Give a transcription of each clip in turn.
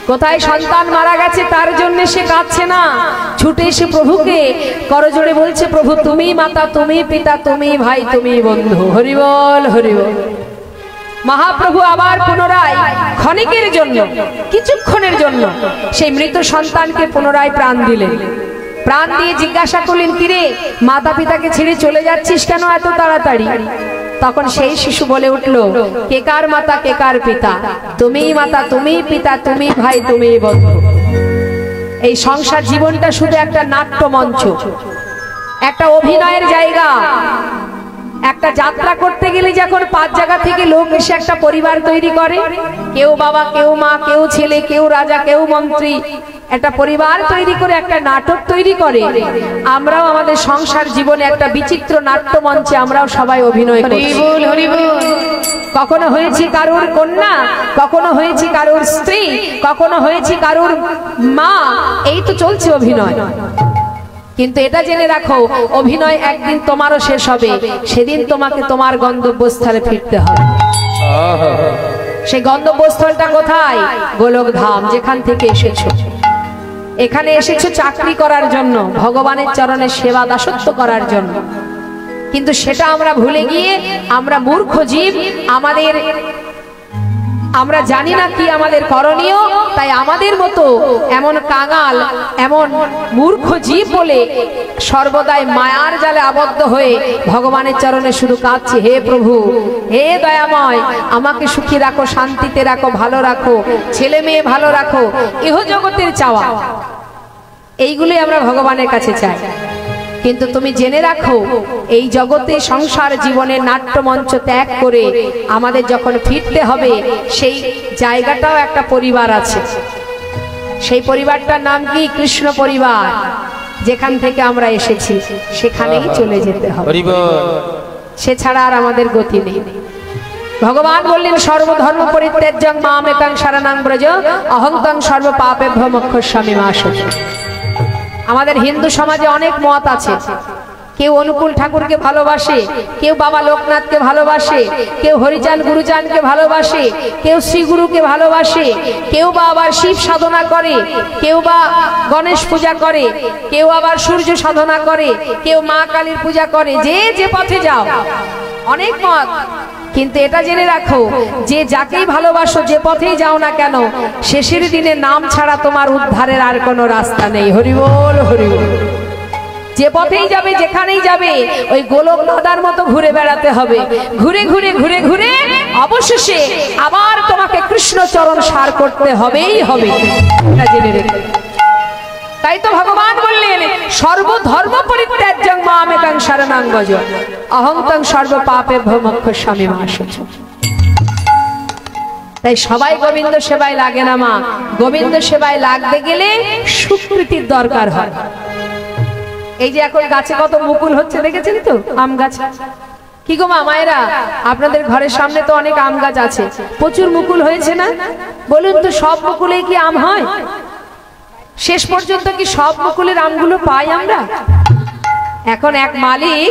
কোথায় সন্তান মারা গেছে তার জন্য সে কাঁদছে না, ছুটে এসে প্রভুকে করজোড়ে বলছে, প্রভু তুমি মাতা, তুমি পিতা, তুমি ভাই, তুমি বন্ধু। হরি বল, হরি বল। মহাপ্রভু আবার পুনরায় ক্ষণিকের জন্য, কিছুক্ষণের জন্য সেই মৃত সন্তানকে পুনরায় প্রাণ দিলেন। প্রাণ দিয়ে জিজ্ঞাসা করলেন, কিরে মাতা পিতাকে ছেড়ে চলে যাচ্ছিস কেন এত তাড়াতাড়ি? তখন সেই শিশু বলে উঠল, কে কার মাতা, কে কার পিতা? তুমিই মাতা, তুমিই পিতা, তুমি ভাই, তুমি বন্ধু। এই সংসার জীবনটা শুধু একটা নাট্য মঞ্চ, একটা অভিনয়ের জায়গা। একটা যাত্রা করতে গেলে যখন 5 জায়গা থেকে লোক এসে একটা পরিবার তৈরি করে, কেউ বাবা, কেউ মা, কেউ ছেলে, কেউ রাজা, কেউ মন্ত্রী, একটা পরিবার তৈরি করে একটা নাটক তৈরি করে, আমরাও আমাদের সংসার জীবনে একটা বিচিত্র নাট্য মঞ্চে আমরাও সবাই অভিনয় করি। কখনো হয়েছি কারোর কন্যা, কখনো হয়েছি কারোর স্ত্রী, কখনো হয়েছি কারোর মা, এই তো চলছে অভিনয়। কিন্তু এটা জেনে রাখো, অভিনয় একদিন তোমারও শেষ হবে, সেদিন তোমাকে তোমার গন্তব্যস্থলে ফিরতে হবে। সেই গন্তব্যস্থলটা কোথায়? গোলক ধাম, যেখান থেকে এসেছো। এখানে এসেছো চাকরি করার জন্য, ভগবানের চরণে সেবা দাসত্ব করার জন্য, কিন্তু সেটা আমরা ভুলে গিয়ে আমরা মূর্খ জীব, আমরা জানি না কি আমাদের করণীয়, তাই আমাদের মতো এমন কাঙাল, এমন মূর্খ জীব বলে সর্বদাই মায়ার জালে আবদ্ধ হয়ে ভগবানের চরণে শুধু কাঁদছি, হে প্রভু, হে দয়াময়, আমাকে সুখী রাখো, শান্তিতে রাখো, ভালো রাখো, ছেলে মেয়ে ভালো রাখো, ইহ জগতের চাওয়া, এইগুলি আমরা ভগবানের কাছে চাই। কিন্তু তুমি জেনে রাখো, এই জগতে সংসার জীবনের নাট্যমঞ্চ ত্যাগ করে আমাদের যখন ফিরতে হবে, সেই জায়গাটাও একটা পরিবার আছে। সেই পরিবারটার নাম কি? কৃষ্ণ পরিবার। যেখান থেকে আমরা এসেছি সেখানেই চলে যেতে হবে, সে ছাড়া আর আমাদের গতি নেই। ভগবান বললেন, সর্বধর্ম পরিত্যাজ্যং মামেকং শরণং ব্রজ অহং ত্বং সর্ব পাপেভ্যো মোক্ষয়িষ্যামি মা শুচি। আমাদের হিন্দু সমাজে অনেক মত আছে। কেউ অনুকূল ঠাকুরকে ভালোবাসে, কেউ বাবা লোকনাথকে ভালোবাসে, কেউ হরিচাঁদ গুরুচাঁদকে ভালোবাসে, কেউ শ্রী গুরুকে ভালোবাসে, কেউ বা আবার শিব সাধনা করে, কেউ বা গণেশ পূজা করে, কেউ আবার সূর্য সাধনা করে, কেউ মা কালীর পূজা করে। যে যে পথে যাও, অনেক মত। কিন্তু এটা জেনে রাখো, যে যাকেই ভালোবাসো, যে পথেই যাও না কেন, শেষের দিনে নাম ছাড়া তোমার উদ্ধারের আর কোনো রাস্তা নেই। হরি বল, হরি বল। যে পথেই যাবে, যেখানেই যাবে, ওই গোলক দাদার মতো ঘুরে বেড়াতে হবে। ঘুরে ঘুরে ঘুরে ঘুরে অবশেষে আবার তোমাকে কৃষ্ণ চরণ সার করতে হবেই হবে, এটা জেনে রেখো। তাই তো ভগবান বললেন, সর্বধর্ম পরিত্যাজ্যং মামেকং শরণং ব্রজ অহং ত্বং সর্ব পাপেভ্যো মোক্ষয়িষ্যামি মা শুচি। তাই সবাই গোবিন্দ সেবায় লাগে না মা। গোবিন্দ সেবায় লাগতে গেলে সুকৃতির দরকার হয়। এই যে এখন গাছে কত মুকুল হচ্ছে, দেখেছেন তো? আম গাছ। কি গো মা, মায়েরা, আপনাদের ঘরের সামনে তো অনেক আম গাছ আছে, প্রচুর মুকুল হয়েছে না? বলুন তো, সব মুকুলেই কি আম হয়? শেষ পর্যন্ত কি সব মুকুলের আমগুলো পাই আমরা? এখন এক মালিক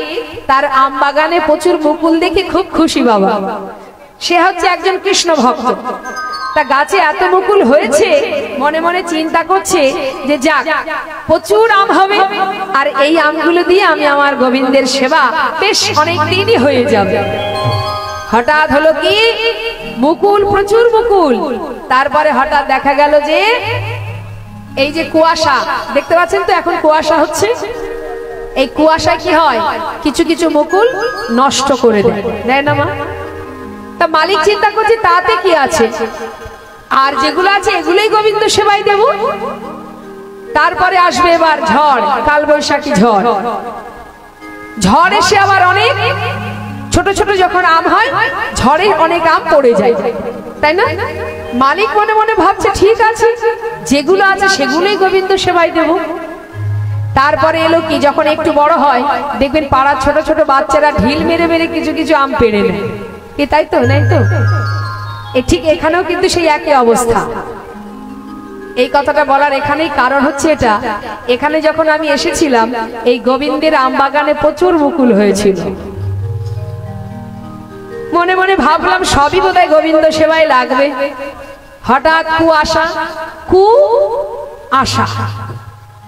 তার আম বাগানে প্রচুর মুকুল দেখে খুব খুশি বাবা। সে হচ্ছে একজন কৃষ্ণ ভক্ত। তা গাছে এত মুকুল হয়েছে, মনে মনে চিন্তা করছে যে যাক, প্রচুর আম হবে, আর এই আমগুলো দিয়ে আমি আমার গোবিন্দের সেবা বেশ অনেক দিনই হয়ে যাবে। হঠাৎ হলো কি, মুকুল, প্রচুর মুকুল। তারপরে হঠাৎ দেখা গেল যে এই যে কুয়াশা দেখতে পাচ্ছেন তো, এখন কুয়াশা হচ্ছে। এই কুয়াশায় কি হয়, কিছু কিছু মুকুল নষ্ট করে দেয় না মা? তা মালিক চিন্তা করছে তাতে কি আছে, আর যেগুলো আছে এগুলোই গোবিন্দ সেবায় দেব। তারপরে আসবে এবার ঝড়, কালবৈশাখী ঝড়। ঝড় এসে আবার অনেক ছোট ছোট যখন আম হয়, ঝড়ে অনেক আম পড়ে যায়, তাই না? মালিক মনে মনে ভাবছে, ঠিক আছে, যেগুলো আছে সেগুলোই গোবিন্দ সেবায় দেব। তারপরে এলো কি, যখন একটু বড় হয়, দেখবেন পাড়ার ছোট ছোট বাচ্চারা ঢিল মেরে মেরে কিছু কিছু আম পেড়ে নেয়। কি তাই তো, নাই তো? ঠিক এখানেও কিন্তু সেই একই অবস্থা। এই কথাটা বলার এখানেই কারণ হচ্ছে এটা, এখানে যখন আমি এসেছিলাম, এই গোবিন্দের আম বাগানে প্রচুর মুকুল হয়েছিল। মনে মনে ভাবলাম সবই বোধহয় গোবিন্দ সেবায় লাগবে। হঠাৎ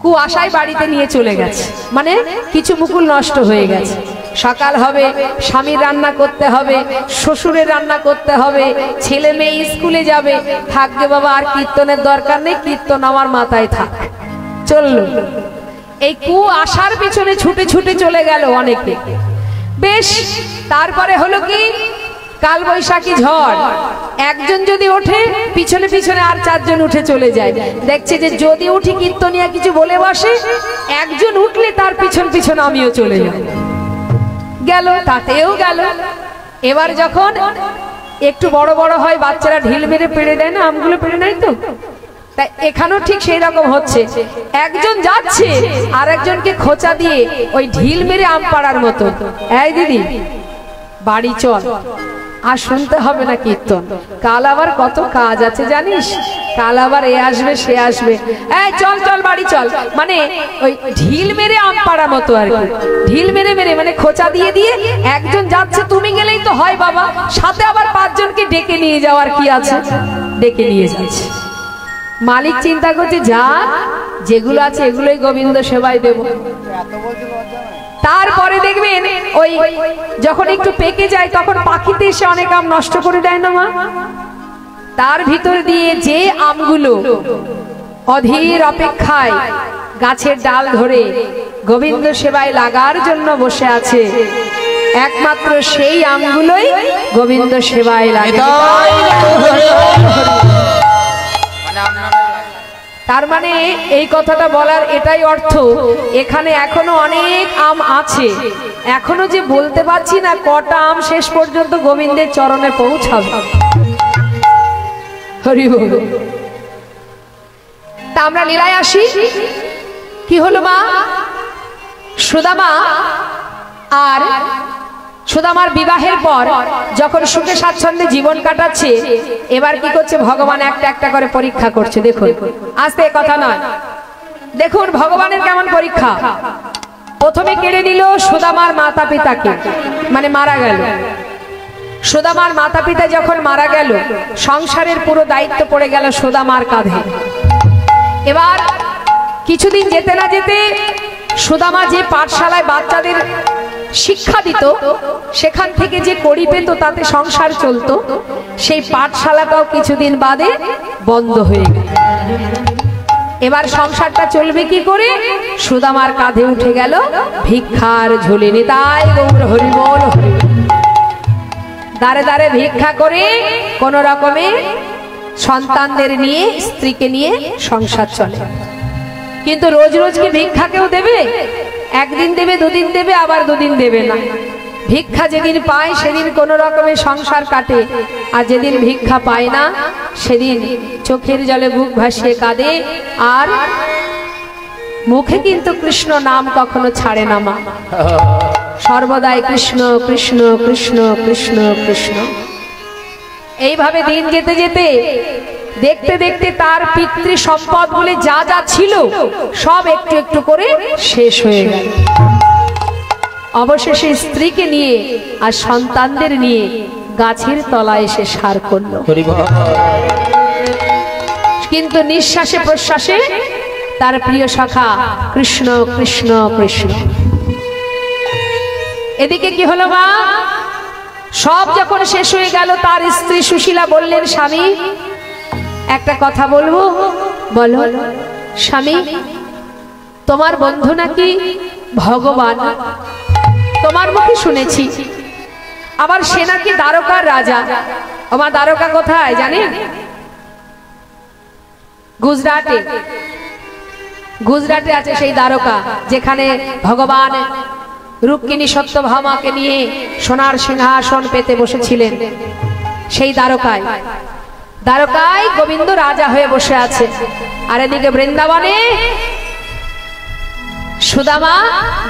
কুয়াশায় বাড়িতে নিয়ে চলে গেছে, মানে কিছু মুকুল নষ্ট হয়ে গেছে। সকাল হবে, স্বামীর রান্না করতে হবে, শ্বশুরের রান্না করতে হবে, ছেলে মেয়ে স্কুলে যাবে। থাকবে বাবা, আর কীর্তনের দরকার নেই, কীর্তন আমার মাথায় থাক। চলল, এই কুয়াশার পিছনে ছুটে ছুটে চলে গেল অনেকে। বেশ, তারপরে হলো কি, কাল বৈশাখী ঝড়। একজন যদি ওঠে, পিছনে পিছনে আর চারজন উঠে চলে যায়। দেখছে যে যদি উঠি কীর্তনিয়া কিছু বলে বসে, একজন উঠলে তার পিছন পিছন আমিও চলে যাই। গেল, তাতেও গেল। এবার যখন একটু বড় বড় হয়, বাচ্চারা ঢিল মেরে পেড়ে দেয় না, আমগুলো পেড়ে নেয় তো, তাই এখানেও ঠিক সেই রকম হচ্ছে। একজন যাচ্ছে আর একজনকে খোঁচা দিয়ে ওই ঢিল মেরে আম পাড়ার মতো, এই দিদি বাড়ি চল, আর শুনতে হবে না কীর্তন, কাল আবার কত কাজ আছে জানিস, কাল আবার এ আসবে সে আসবে, এই চল চল বাড়ি চল। মানে ওই ঢিল মেরে আম পাড়া মতো আর কি, ঢিল মেরে মেরে মানে খোঁচা দিয়ে দিয়ে। একজন যাচ্ছে, তুমি গেলেই তো হয় বাবা, সাথে আবার পাঁচজনকে ডেকে নিয়ে যাওয়ার কি আছে, ডেকে নিয়ে যাচ্ছে। মালিক চিন্তা করছে, যা যেগুলো আছে এগুলোই গোবিন্দ সেবায় দেব। তারপরে দেখবেন ওই যখন একটু পেকে যায়, তখন পাখিতে এসে অনেক আম নষ্ট করে দেয় না মা। তার ভিতর দিয়ে যে আমগুলো অধীর অপেক্ষায় গাছের ডাল ধরে গোবিন্দ সেবায় লাগার জন্য বসে আছে, একমাত্র সেই আমগুলোই গোবিন্দ সেবায় লাগে। তার মানে এই কথাটা বলার এটাই অর্থ, এখানে এখনো অনেক আম আছে, এখনো যে বলতে পারছি না কটা আম শেষ পর্যন্ত গোবিন্দের চরণে পৌঁছাবে। হরি বল। তা আমরা লীলায় আসি। কি হলো মা, সুদামা আর সুদামার বিবাহের পর যখন সুখে স্বাচ্ছন্দ্যে জীবন কাটাচ্ছে, এবার কি করছে, ভগবান একটা একটা করে পরীক্ষা করছে। দেখুন, আস্তে কথা নয়, দেখুন ভগবানের কেমন পরীক্ষা। প্রথমে কেড়ে নিল সুদামার মাতা পিতাকে, মানে মারা গেল। সুদামার মাতা পিতা যখন মারা গেল, সংসারের পুরো দায়িত্ব পড়ে গেল সুদামার কাঁধে। এবার কিছুদিন যেতে না যেতে সুদামা যে পাঠশালায় বাচ্চাদের শিক্ষা দিত, সেখান থেকে যে কড়ি পেত তাতে সংসার চলতো, সেই পাঠশালাটাও কিছুদিন বাদে বন্ধ হয়ে গেল। এবার সংসারটা চলবে কি করে, সুদামার কাঁধে উঠে গেল ভিক্ষার ঝুলি। নিতাই গৌর হরি বল। দাঁড়ে দাঁড়ে ভিক্ষা করে কোন রকমে সন্তানদের নিয়ে, স্ত্রীকে নিয়ে সংসার চলে। কিন্তু রোজ রোজ কি ভিক্ষা কেউ দেবে? একদিন দেবে, দুদিন দেবে, আবার দুদিন দেবে না। ভিক্ষা যেদিন পায় সেদিন কোন রকমে সংসার কাটে, আর যেদিন ভিক্ষা পায় না সেদিন চোখের জলে বুক ভাসিয়ে কাঁদে, আর মুখে কিন্তু কৃষ্ণ নাম কখনো ছাড়ে না মা, সর্বদাই কৃষ্ণ কৃষ্ণ কৃষ্ণ কৃষ্ণ কৃষ্ণ। এইভাবে দিন যেতে যেতে দেখতে দেখতে তার পিতৃ সম্পদ বলে যা যা ছিল সব একটু একটু করে শেষ হয়ে গেল। অবশেষে স্ত্রীকে নিয়ে আর সন্তানদের নিয়ে গাছের তলায় এসে সার করল। কিন্তু নিঃশ্বাসে প্রশ্বাসে তার প্রিয় সখা কৃষ্ণ কৃষ্ণ কৃষ্ণ। এদিকে কি হলো মা, সব যখন শেষ হয়ে গেল, তার স্ত্রী সুশীলা বললেন, স্বামী একটা কথা বলবো। বলো। স্বামী, তোমার বন্ধু নাকি ভগবান, তোমার মুখে শুনেছি, আবার সে নাকি দ্বারকার রাজা। আমার দ্বারকা কোথায় জানেন? গুজরাটে। গুজরাটে আছে সেই দ্বারকা, যেখানে ভগবান রুক্মিণী সত্যভামাকে নিয়ে সোনার সিংহাসন পেতে বসেছিলেন। সেই দ্বারকায়, দ্বারকায় গোবিন্দ রাজা হয়ে বসে আছে। আর এদিকে বৃন্দাবনে সুদামা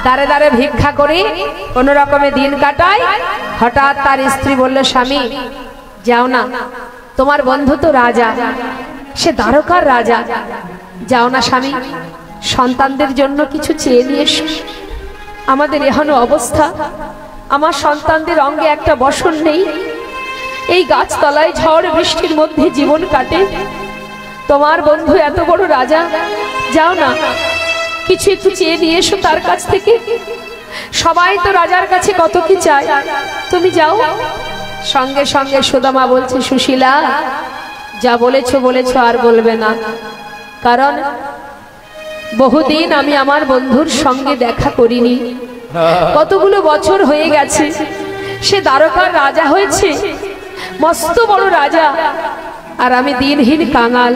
দাঁড়ে দাঁড়ে ভিক্ষা করে কোন রকমে দিন কাটায়। হঠাৎ তার স্ত্রী বলল, স্বামী যাও না, তোমার বন্ধু তো রাজা, সে দ্বারকার রাজা, যাও না স্বামী, সন্তানদের জন্য কিছু চেয়ে নিয়ে এসো। আমাদের এখনো অবস্থা, আমার সন্তানদের অঙ্গে একটা বসন নেই, এই গাছতলায় ঝড় বৃষ্টির মধ্যে জীবন কাটে। তোমার বন্ধু এত বড় রাজা, যাও না কিছু একটু চেয়ে নিয়ে এসো তার কাছ থেকে। সবাই তো রাজার কাছে কত কি চায়, তুমি যাও। সঙ্গে সঙ্গে সুদামা বলছে, সুশীলা যা বলেছো বলেছো, আর বলবে না, কারণ বহুদিন আমি আমার বন্ধুর সঙ্গে দেখা করিনি, কতগুলো বছর হয়ে গেছে। সে দ্বারকার রাজা হয়েছে, মস্ত বড় রাজা, আর আমি দিনহীন কাঙাল।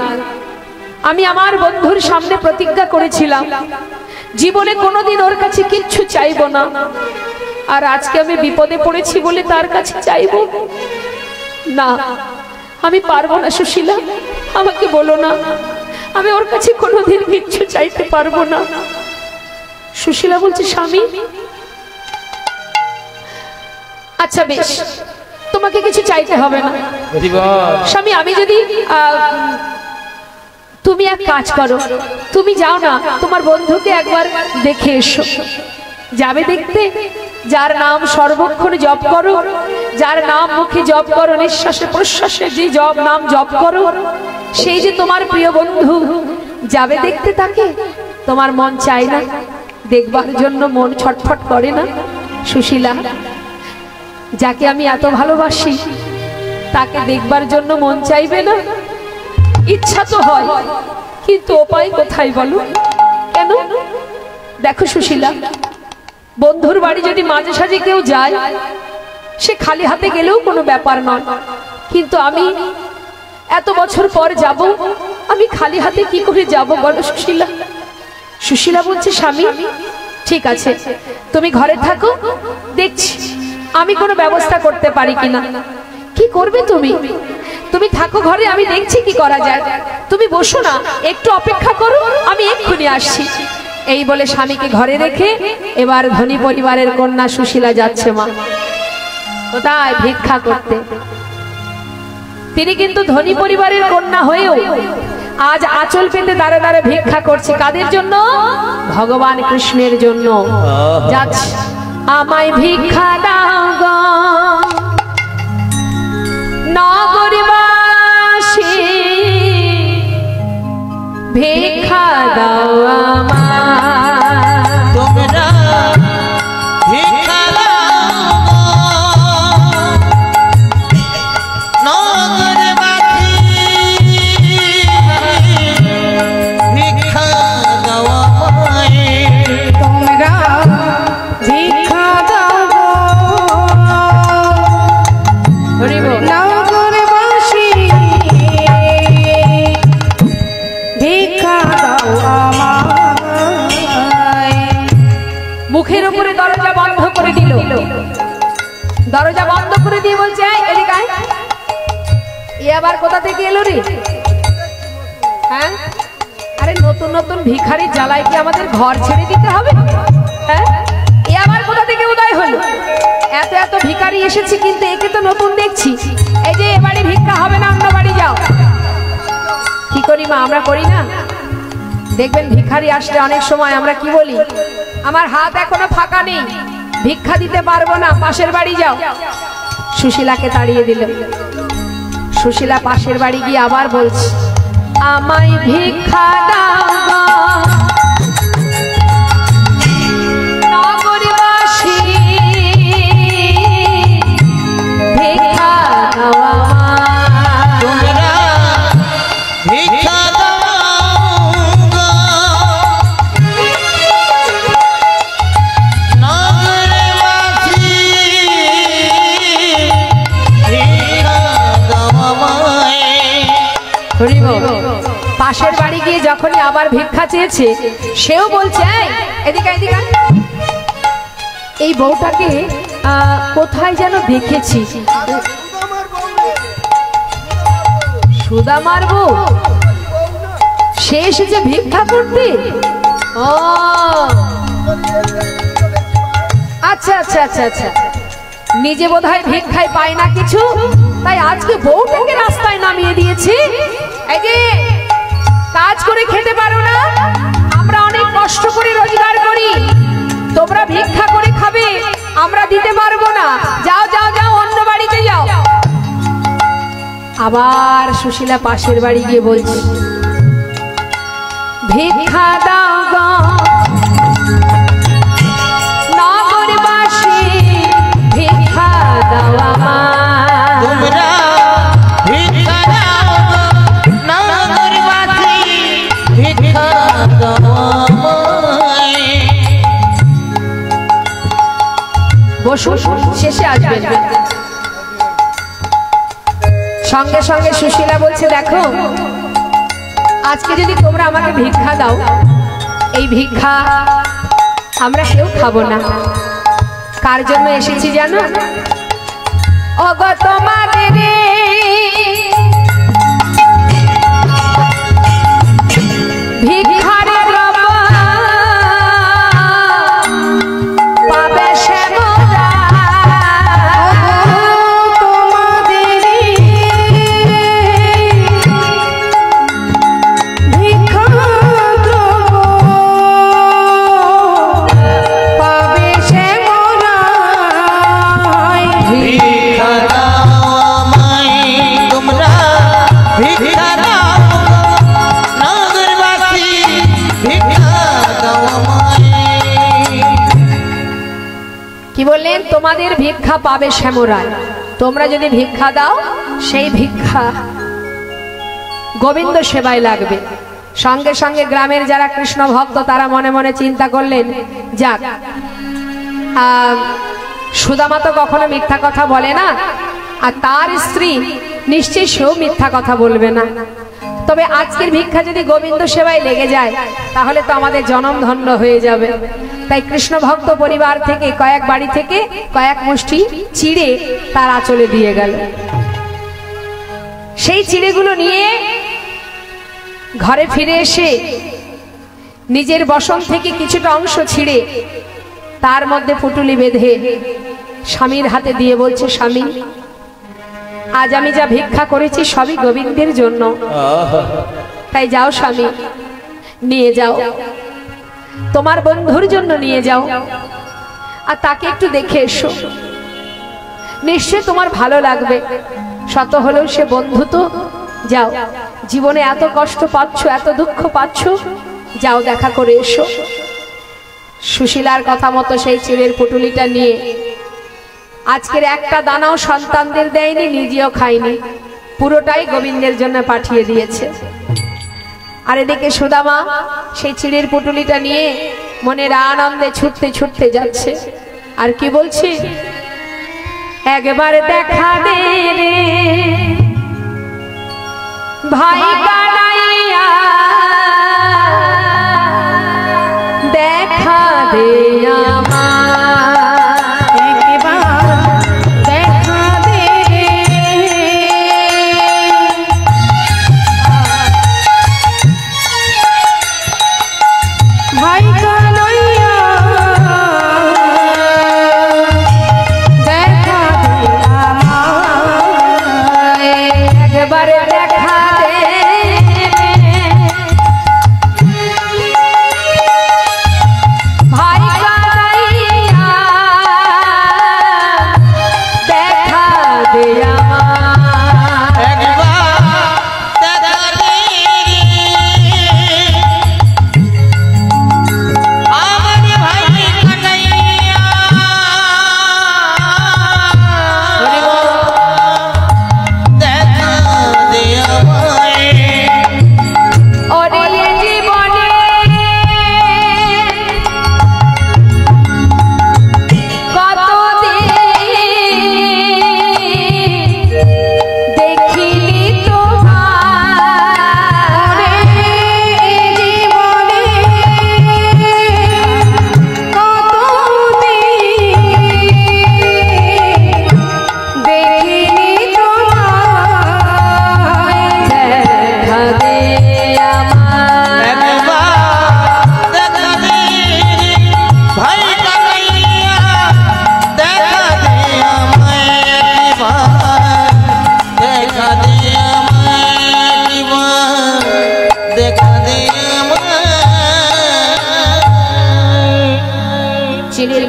আমি আমার বন্ধুর সামনে প্রতিজ্ঞা করেছিলাম জীবনে কোনোদিন ওর কাছে কিচ্ছু চাইবো না, আর আজকে আমি বিপদে পড়েছি বলে তার কাছে চাইবো না। আমি পারবো না সুশীলা, আমাকে বলো না, আমি ওর কাছে কোনোদিন কিচ্ছু চাইতে পারবো না। সুশীলা বলছে, স্বামী আচ্ছা বেশ, তোমাকে কিছু চাইতে হবে না স্বামী। আমি যদি তুমি এক কাজ করো, তুমি যাও না তোমার বন্ধুকে একবার দেখে এসো। যাবে দেখতে, যার নাম সর্বক্ষণ জপ করো, যার নাম মুখে জপ করো, নিঃশ্বাসে প্রশ্বাসে যে নাম জপ করো, সেই যে তোমার প্রিয় বন্ধু, যাবে দেখতে তাকে। তোমার মন চায় না দেখবার জন্য, মন ছটফট করে না? সুশীলা, যাকে আমি এত ভালোবাসি তাকে দেখবার জন্য মন চাইবে না? ইচ্ছা তো হয়, কিন্তু উপায় কোথায় বলো? কেন? দেখো সুশীলা, বন্ধুর বাড়ি যদি মাঝে সাঝে কেউ যায়, সে খালি হাতে গেলেও কোনো ব্যাপার নয়, কিন্তু আমি এত বছর পর যাব, আমি খালি হাতে কি করে যাব বলো সুশীলা? সুশীলা বলছে, স্বামী ঠিক আছে, তুমি ঘরে থাকো, দেখছি আমি কোনো ব্যবস্থা করতে পারি কিনা। কি করবে তুমি? তুমি থাকো ঘরে, আমি দেখছি কি করা যায়। তুমি বসো না, একটু অপেক্ষা করো, আমি এক্ষুনি আসছি। এই বলে স্বামীকে ঘরে রেখে এবার ধনী পরিবারের কন্যা সুশীলা যাচ্ছে মা কোথায়? ভিক্ষা করতে। তিনি কিন্তু ধনী পরিবারের কন্যা হয়েও আজ আঁচল পেতে দাঁড়ে দাঁড়ে ভিক্ষা করছে। কাদের জন্য? ভগবান কৃষ্ণের জন্য। যাচ্ছে, আমায় ভিক্ষা দাও গো নগরবাসী, ভিক্ষা দাও আমায়, তোমরা ভিক্ষা দাও নগরবাসী, ভিক্ষা দাও আমায়, তোমরা ভিক্ষা দাও নগরবাসী, ভিক্ষা দাও আমায়। মুখের উপরে দরজা বন্ধ করে দিল। দরজা বন্ধ করে দিয়ে বলছে, এদিকে আয়। এ আবার কোথা থেকে এলো রে? হ্যাঁ, আরে নতুন নতুন ভিখারির জ্বালায় কি আমাদের ঘর ছেড়ে দিতে হবে? হ্যাঁ, এ আবার কোথা থেকে উদয় হলো? এত এত ভিখারি এসেছে, কিন্তু একে তো নতুন দেখছি। এই যে এবারে ভিক্ষা হবে না, অন্য বাড়ি যাও। কি করি মা, আমরা করি না? দেখবেন ভিখারি আসলে অনেক সময় আমরা কি বলি, আমার হাত এখনো ফাঁকা নেই, ভিক্ষা দিতে পারবো না, পাশের বাড়ি যাও। সুশীলাকে তাড়িয়ে দিল। সুশীলা পাশের বাড়ি গিয়ে আবার বলছে, আমায় ভিক্ষা দাও গো নগরবাসী, ভিক্ষা দাও আমায়, তোমরা ভিক্ষা দাও গো নগরবাসী, ভিক্ষা দাও আমায়। পাশের বাড়ি গিয়ে যখনই আবার ভিক্ষা চেয়েছে, সেও বলছে, এদিকে এদিকে, এই বউটাকে কোথায় যেন দেখেছি। সুদামার বউ? সে এসেছে ভিক্ষা করতে? ও আচ্ছা আচ্ছা আচ্ছা আচ্ছা, নিজে বোধহয় ভিক্ষায় পায় না কিছু, তাই আজকে বউটাকে রাস্তায় নামিয়ে দিয়েছে। এই যে কাজ করে খেতে পারো না, আমরা অনেক কষ্ট করে রোজগার করি, তোমরা ভিক্ষা করে খাবে, আমরা দিতে পারবো না, যাও যাও যাও, অন্য বাড়িতে যাও। আবার সুশীলা পাশের বাড়ি গিয়ে বলছে, ভিক্ষা দাও গো নগরবাসী, ভিক্ষা দাও আমায়। তোমরা ভিক্ষা দাও গো নগরবাসী, ভিক্ষা দাও আমায়। বসুন, শেষে আসবেন। সঙ্গে সঙ্গে সুশীলা বলছে, দেখো আজকে যদি তোমরা আমাকে ভিক্ষা দাও, এই ভিক্ষা আমরা কেউ খাবো না। কার জন্য এসেছি জানো? ওগো তোমাদের ভিক্ষার দ্রব্য পাবে সে মোরা। তোমাদের ভিক্ষার দ্রব্য পাবে সে মোরা। ভিক্ষা দাও আমায়, তোমরা ভিক্ষা দাও গো নগরবাসী, ভিক্ষা দাও আমায়। কি বললেন? তোমাদের ভিক্ষা পাবে শ্যামরায়। তোমরা যদি ভিক্ষা দাও, সেই ভিক্ষা গোবিন্দ সেবায় লাগবে। সঙ্গে সঙ্গে গ্রামের যারা কৃষ্ণ ভক্ত তারা মনে মনে চিন্তা করলেন, যাক সুদামা তো কখনো মিথ্যা কথা বলে না, আর তার স্ত্রী নিশ্চয়ই সেও মিথ্যা কথা বলবে না। তবে আজকের ভিক্ষা যদি গোবিন্দ সেবায় লেগে যায়, তাহলে তো আমাদের জনম ধন্য হয়ে যাবে। তাই কৃষ্ণ ভক্ত পরিবার থেকে কয়েক বাড়ি থেকে কয়েক মুষ্টি চিড়ে তার আঁচলে দিয়ে গেল। সেই চিড়েগুলো নিয়ে ঘরে ফিরে এসে নিজের বসন থেকে কিছুটা অংশ ছিঁড়ে তার মধ্যে পুটুলি বেঁধে স্বামীর হাতে দিয়ে বলছে, স্বামী আজ আমি যা ভিক্ষা করেছি সবই গোবিন্দের জন্য। তাই যাও স্বামী, নিয়ে যাও, তোমার বন্ধুর জন্য নিয়ে যাও, আর তাকে একটু দেখে এসো, নিশ্চয় তোমার ভালো লাগবে। শত হলেও সে বন্ধু তো। যাও, জীবনে এত কষ্ট পাচ্ছ, এত দুঃখ পাচ্ছ, যাও দেখা করে এসো। সুশীলার কথা মতো সেই চিড়ের পুটুলিটা নিয়ে আজকের একটা দানাও সন্তানদের দেয়নি, নিজেও খায়নি, পুরোটাই গোবিন্দের জন্য পাঠিয়ে দিয়েছে। আর এদিকে সুদামা সেই চিড়ের পুটুলিটা নিয়ে মনের আনন্দে ছুটতে ছুটতে যাচ্ছে। আর কি বলছে? একবার দেখা দে রে ভাই কানাইয়া, দেখা দে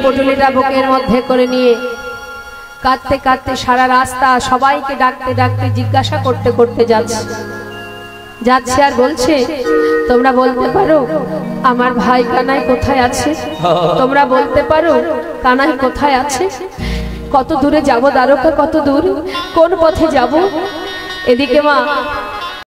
পুটুলিটা বুকের মধ্যে করে নিয়ে কাঁদতে কাঁদতে সারা রাস্তা সবাইকে ডাকতে ডাকতে জিজ্ঞাসা করতে করতে যাচ্ছে আর বলছে, তোমরা বলতে পারো আমার ভাই কানাই কোথায় আছে? তোমরা বলতে পারো কানাই কোথায় আছে? কত দূরে যাব দ্বারকা, কত দূর, কোন পথে যাব? এদিকে মা